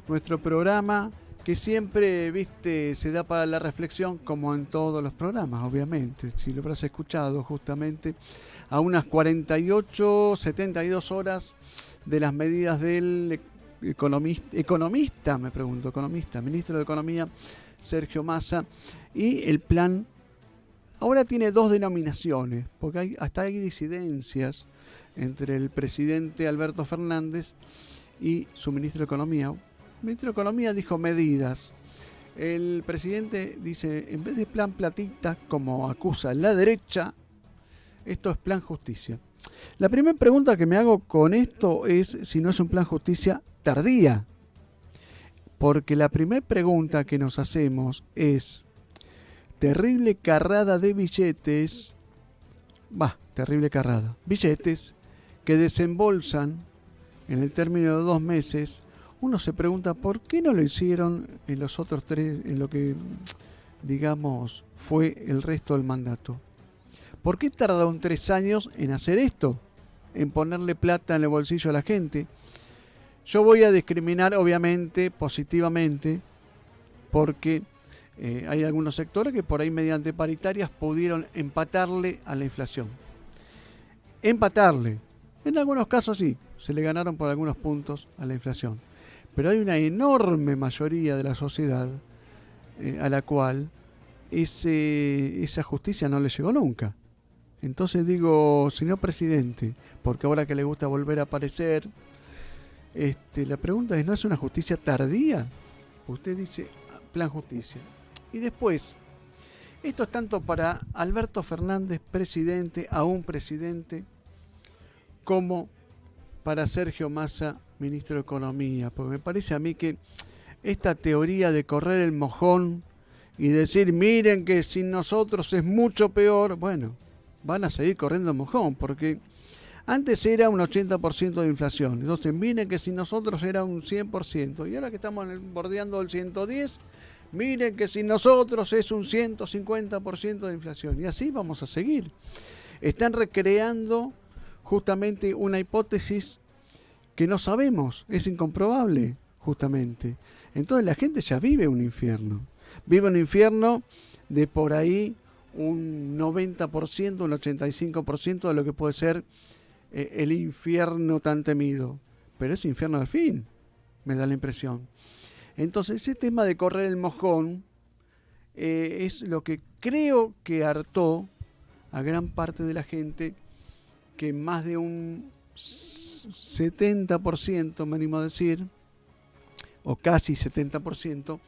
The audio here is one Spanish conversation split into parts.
nuestro programa que siempre, viste, se da para la reflexión, como en todos los programas, obviamente. Si lo habrás escuchado, justamente a unas 48, 72 horas de las medidas del economista, me pregunto, economista, ministro de Economía, Sergio Massa, y el plan ahora tiene dos denominaciones, porque hasta hay disidencias entre el presidente Alberto Fernández y su ministro de Economía. El ministro de Economía dijo medidas. El presidente dice, en vez de plan platita, como acusa la derecha, esto es plan justicia. La primera pregunta que me hago con esto es si no es un plan justicia tardía. Porque la primera pregunta que nos hacemos es, terrible carrada de billetes, terrible carrada, billetes que desembolsan en el término de 2 meses. Uno se pregunta por qué no lo hicieron en los otros 3, en lo que digamos fue el resto del mandato. ¿Por qué tardaron 3 años en hacer esto? En ponerle plata en el bolsillo a la gente. Yo voy a discriminar obviamente positivamente porque hay algunos sectores que por ahí mediante paritarias pudieron empatarle a la inflación. Empatarle. En algunos casos sí, se le ganaron por algunos puntos a la inflación. Pero hay una enorme mayoría de la sociedad a la cual esa justicia no le llegó nunca. Entonces digo, señor presidente, porque ahora que le gusta volver a aparecer, la pregunta es, ¿no es una justicia tardía? Usted dice, plan justicia. Y después, esto es tanto para Alberto Fernández, presidente, aún presidente, como para Sergio Massa, ministro de Economía. Porque me parece a mí que esta teoría de correr el mojón y decir, miren que sin nosotros es mucho peor, bueno, van a seguir corriendo el mojón, porque antes era un 80% de inflación. Entonces, miren que sin nosotros era un 100%. Y ahora que estamos bordeando el 110%, miren que sin nosotros es un 150% de inflación. Y así vamos a seguir. Están recreando justamente una hipótesis que no sabemos, es incomprobable, justamente. Entonces la gente ya vive un infierno. Vive un infierno de por ahí un 90%, un 85% de lo que puede ser el infierno tan temido. Pero es infierno al fin, me da la impresión. Entonces ese tema de correr el mojón es lo que creo que hartó a gran parte de la gente, que más de un 70%, me animo a decir, o casi 70%,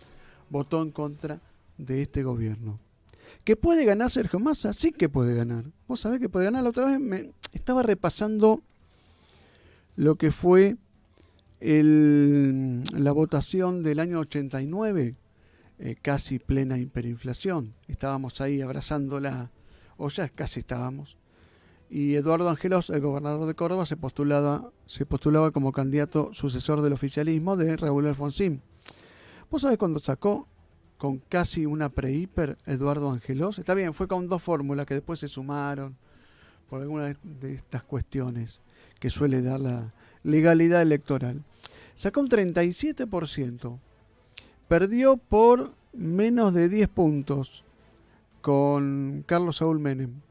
votó en contra de este gobierno. ¿Que puede ganar Sergio Massa? Sí que puede ganar. Vos sabés que puede ganar. La otra vez me estaba repasando lo que fue la votación del año 89, casi plena hiperinflación. Estábamos ahí abrazándola, o ya casi estábamos. Y Eduardo Angelos, el gobernador de Córdoba, se postulaba como candidato sucesor del oficialismo de Raúl Alfonsín. ¿Vos sabés cuándo sacó con casi una pre-hiper Eduardo Angelos? Está bien, fue con 2 fórmulas que después se sumaron por alguna de estas cuestiones que suele dar la legalidad electoral. Sacó un 37%. Perdió por menos de 10 puntos con Carlos Saúl Menem.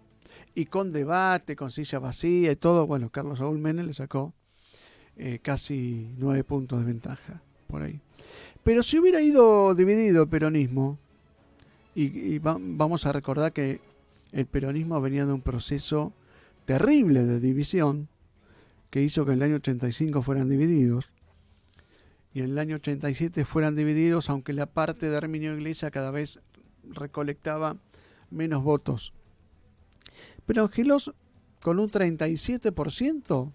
Y con debate, con silla vacía y todo, bueno, Carlos Saúl Menem le sacó casi 9 puntos de ventaja, por ahí. Pero si hubiera ido dividido el peronismo, y vamos a recordar que el peronismo venía de un proceso terrible de división, que hizo que en el año 85 fueran divididos, y en el año 87 fueran divididos, aunque la parte de Herminio Iglesias cada vez recolectaba menos votos. Pero Angelos, con un 37%,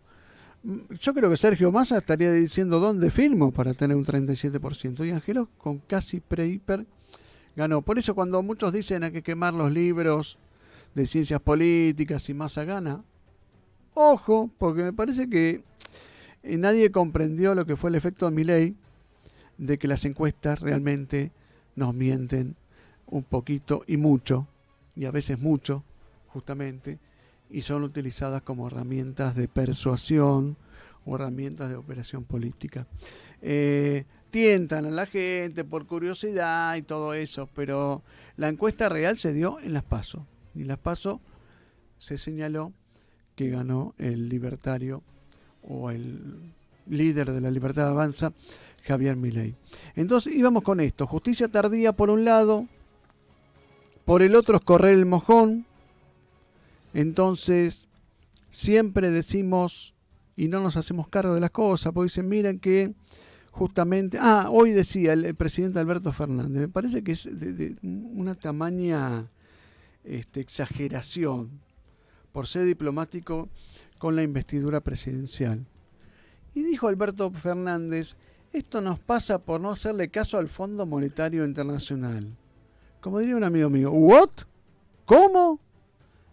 yo creo que Sergio Massa estaría diciendo dónde firmo para tener un 37%. Y Angelos, con casi pre-hiper, ganó. Por eso cuando muchos dicen hay que quemar los libros de ciencias políticas y Massa gana, ojo, porque me parece que nadie comprendió lo que fue el efecto de Milei, de que las encuestas realmente nos mienten un poquito y mucho, y a veces mucho, justamente, y son utilizadas como herramientas de persuasión o herramientas de operación política. tientan a la gente por curiosidad y todo eso, pero la encuesta real se dio en las PASO. Y en las PASO se señaló que ganó el libertario o el líder de la Libertad Avanza, Javier Milei. Entonces íbamos con esto, justicia tardía por un lado, por el otro es correr el mojón. Entonces siempre decimos y no nos hacemos cargo de las cosas, porque dicen, miren que justamente, hoy decía el presidente Alberto Fernández, me parece que es de una tamaña exageración por ser diplomático con la investidura presidencial. Y dijo Alberto Fernández, esto nos pasa por no hacerle caso al Fondo Monetario Internacional. Como diría un amigo mío, ¿what? ¿Cómo?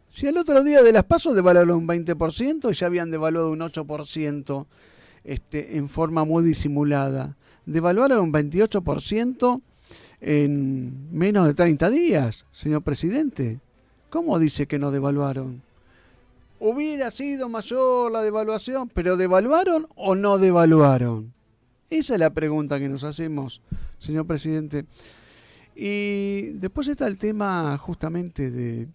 Si el otro día de las PASO devaluaron un 20% y ya habían devaluado un 8% en forma muy disimulada. Devaluaron un 28% en menos de 30 días, señor presidente. ¿Cómo dice que no devaluaron? Hubiera sido mayor la devaluación, pero ¿devaluaron o no devaluaron? Esa es la pregunta que nos hacemos, señor presidente. Y después está el tema justamente de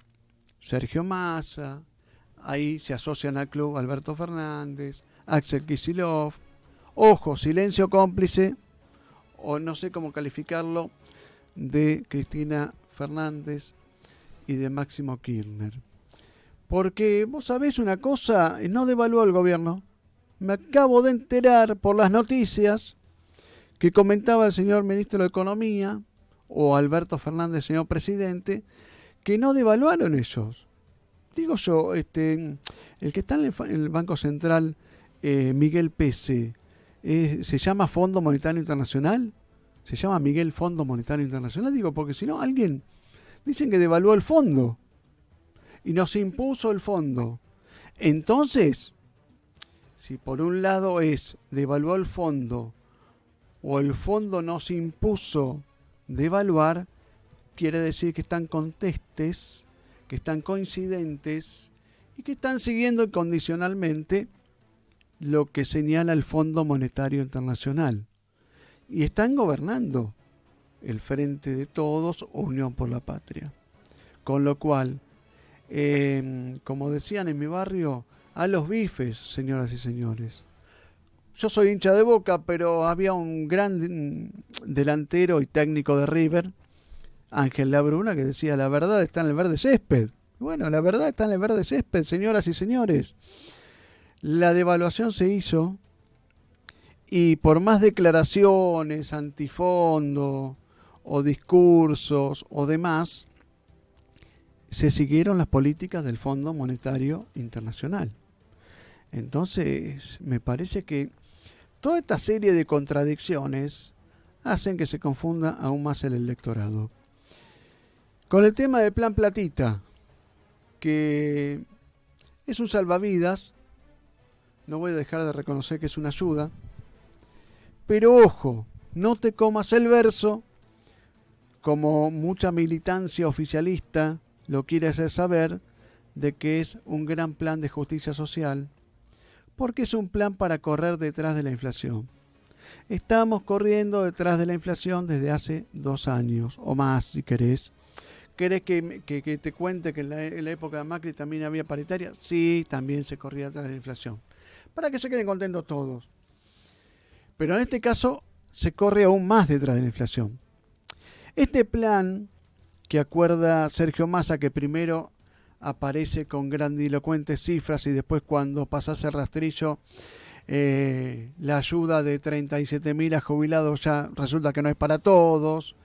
Sergio Massa, ahí se asocian al club Alberto Fernández, Axel Kicillof, ojo, silencio cómplice, o no sé cómo calificarlo, de Cristina Fernández y de Máximo Kirchner. Porque vos sabés una cosa, no devaluó el gobierno. Me acabo de enterar por las noticias que comentaba el señor ministro de Economía, o Alberto Fernández, señor presidente, que no devaluaron ellos. Digo yo, el que está en el Banco Central, Miguel Pese, ¿se llama Fondo Monetario Internacional? ¿Se llama Miguel Fondo Monetario Internacional? Digo, porque si no, alguien dicen que devaluó el fondo y nos impuso el fondo. Entonces, si por un lado es devaluó el fondo o el fondo nos impuso devaluar, quiere decir que están contestes, que están coincidentes y que están siguiendo incondicionalmente lo que señala el Fondo Monetario Internacional. Y están gobernando el Frente de Todos o Unión por la Patria. Con lo cual, como decían en mi barrio, a los bifes, señoras y señores. Yo soy hincha de Boca, pero había un gran delantero y técnico de River, Ángel Labruna, que decía, la verdad está en el verde césped. Bueno, la verdad está en el verde césped, señoras y señores. La devaluación se hizo y por más declaraciones, antifondo o discursos o demás, se siguieron las políticas del Fondo Monetario Internacional. Entonces, me parece que toda esta serie de contradicciones hacen que se confunda aún más el electorado. Con el tema del Plan Platita, que es un salvavidas, no voy a dejar de reconocer que es una ayuda, pero ojo, no te comas el verso, como mucha militancia oficialista lo quiere hacer saber, de que es un gran plan de justicia social, porque es un plan para correr detrás de la inflación. Estamos corriendo detrás de la inflación desde hace 2 años, o más si querés. ¿Querés que te cuente que en la época de Macri también había paritaria? Sí, también se corría detrás de la inflación. Para que se queden contentos todos. Pero en este caso se corre aún más detrás de la inflación. Este plan que acuerda Sergio Massa, que primero aparece con grandilocuentes cifras y después cuando pasas el rastrillo, la ayuda de 37.000 a jubilados ya resulta que no es para todos,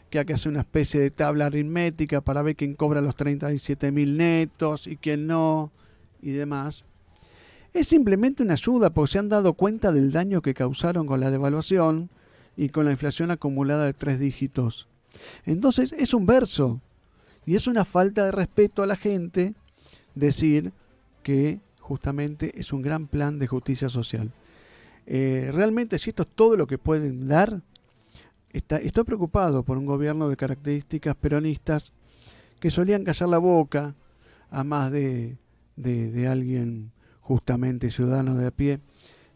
que hay que hacer una especie de tabla aritmética para ver quién cobra los 37.000 netos y quién no y demás. Es simplemente una ayuda porque se han dado cuenta del daño que causaron con la devaluación y con la inflación acumulada de 3 dígitos. Entonces es un verso y es una falta de respeto a la gente decir que justamente es un gran plan de justicia social. Realmente, si esto es todo lo que pueden dar, estoy preocupado por un gobierno de características peronistas que solían callar la boca a más de alguien justamente ciudadano de a pie,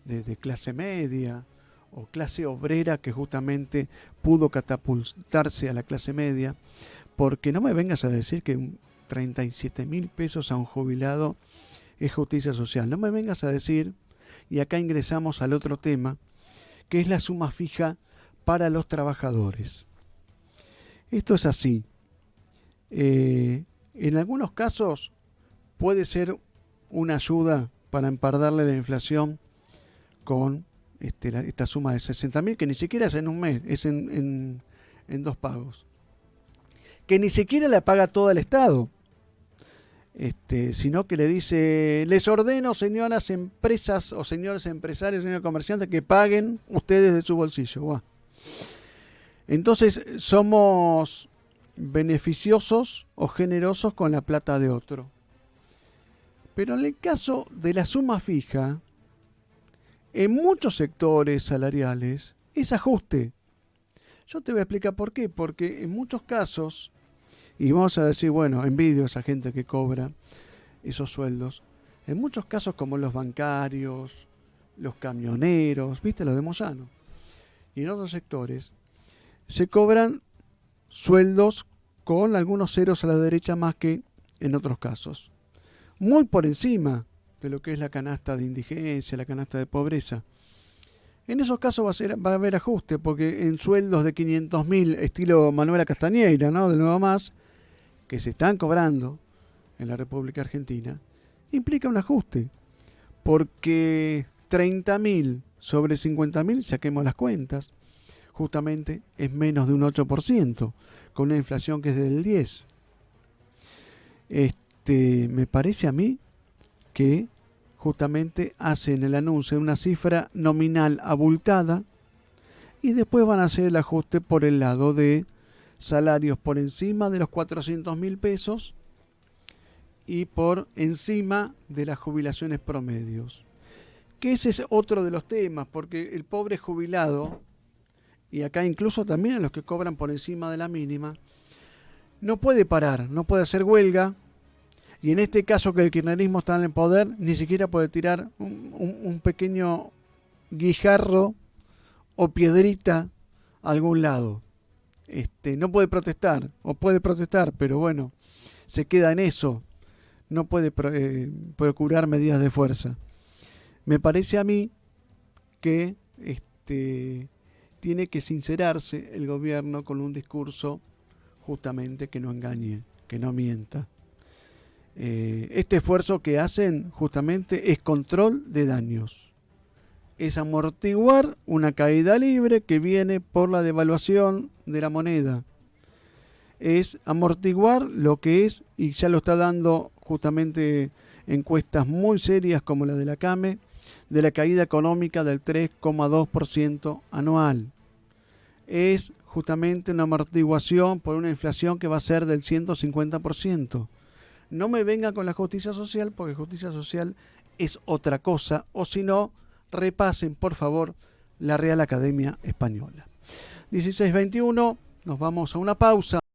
de clase media o clase obrera que justamente pudo catapultarse a la clase media, porque no me vengas a decir que 37.000 pesos a un jubilado es justicia social. No me vengas a decir, y acá ingresamos al otro tema, que es la suma fija para los trabajadores. Esto es así. En algunos casos puede ser una ayuda para empardarle la inflación con esta suma de 60.000, que ni siquiera es en un mes, es en 2 pagos. Que ni siquiera la paga todo el Estado, sino que le dice: les ordeno, señoras empresas o señores empresarios, señores comerciantes, que paguen ustedes de su bolsillo. Buah. Entonces somos beneficiosos o generosos con la plata de otro. Pero en el caso de la suma fija, en muchos sectores salariales es ajuste. Yo te voy a explicar por qué. Porque en muchos casos, y vamos a decir, bueno, envidio a esa gente que cobra esos sueldos, en muchos casos como los bancarios, los camioneros, viste, los de Moyano, y en otros sectores, se cobran sueldos con algunos ceros a la derecha más que en otros casos. Muy por encima de lo que es la canasta de indigencia, la canasta de pobreza. En esos casos va a haber ajuste, porque en sueldos de 500.000, estilo Manuela Castañeira, ¿no?, del Nuevo Más, que se están cobrando en la República Argentina, implica un ajuste. Porque 30.000 sobre 50.000, saquemos las cuentas, justamente es menos de un 8%, con una inflación que es del 10%. Me parece a mí que justamente hacen el anuncio de una cifra nominal abultada y después van a hacer el ajuste por el lado de salarios por encima de los 400.000 pesos y por encima de las jubilaciones promedios. Que ese es otro de los temas, porque el pobre jubilado, y acá incluso también a los que cobran por encima de la mínima, no puede parar, no puede hacer huelga, y en este caso que el kirchnerismo está en el poder, ni siquiera puede tirar un pequeño guijarro o piedrita a algún lado. No puede protestar, o puede protestar, pero bueno, se queda en eso, no puede procurar medidas de fuerza. Me parece a mí que tiene que sincerarse el gobierno con un discurso justamente que no engañe, que no mienta. Este esfuerzo que hacen justamente es control de daños, es amortiguar una caída libre que viene por la devaluación de la moneda, es amortiguar lo que es, y ya lo está dando justamente encuestas muy serias como la de la CAME, de la caída económica del 3,2% anual. Es justamente una amortiguación por una inflación que va a ser del 150%. No me venga con la justicia social, porque justicia social es otra cosa, o si no, repasen por favor la Real Academia Española. 16:21, nos vamos a una pausa.